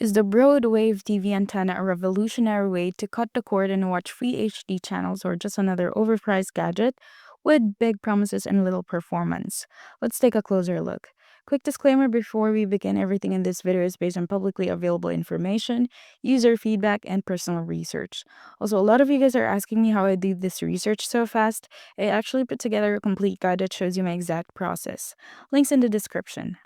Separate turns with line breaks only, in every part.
Is the Broadwave TV antenna a revolutionary way to cut the cord and watch free HD channels, or just another overpriced gadget with big promises and little performance? Let's take a closer look. Quick disclaimer before we begin: everything in this video is based on publicly available information, user feedback, and personal research. Also, a lot of you guys are asking me how I do this research so fast. I actually put together a complete guide that shows you my exact process. Links in the description.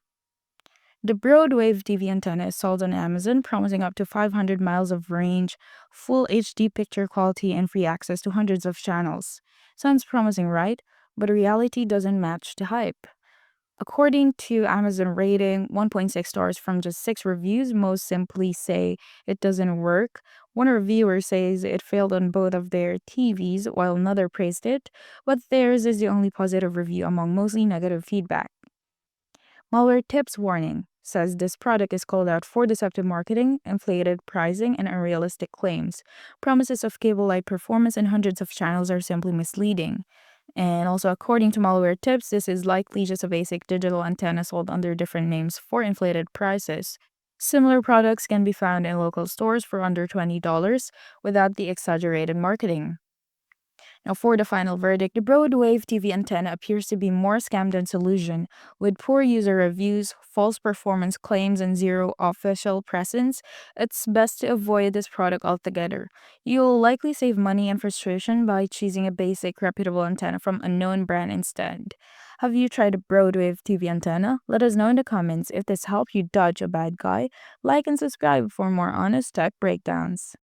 The Broadwave TV antenna is sold on Amazon, promising up to 500 miles of range, full HD picture quality, and free access to hundreds of channels. Sounds promising, right? But reality doesn't match the hype. According to Amazon rating, 1.6 stars from just 6 reviews, most simply say it doesn't work. One reviewer says it failed on both of their TVs, while another praised it, but theirs is the only positive review among mostly negative feedback. Malware tips warning says this product is called out for deceptive marketing, inflated pricing, and unrealistic claims. Promises of cable-like performance and hundreds of channels are simply misleading. And also, according to Malware Tips, this is likely just a basic digital antenna sold under different names for inflated prices. Similar products can be found in local stores for under $20 without the exaggerated marketing. Now, for the final verdict, the Broadwave TV antenna appears to be more scam than solution. With poor user reviews, false performance claims, and zero official presence, it's best to avoid this product altogether. You'll likely save money and frustration by choosing a basic, reputable antenna from a known brand instead. Have you tried a Broadwave TV antenna? Let us know in the comments. If this helped you dodge a bad guy, like and subscribe for more honest tech breakdowns.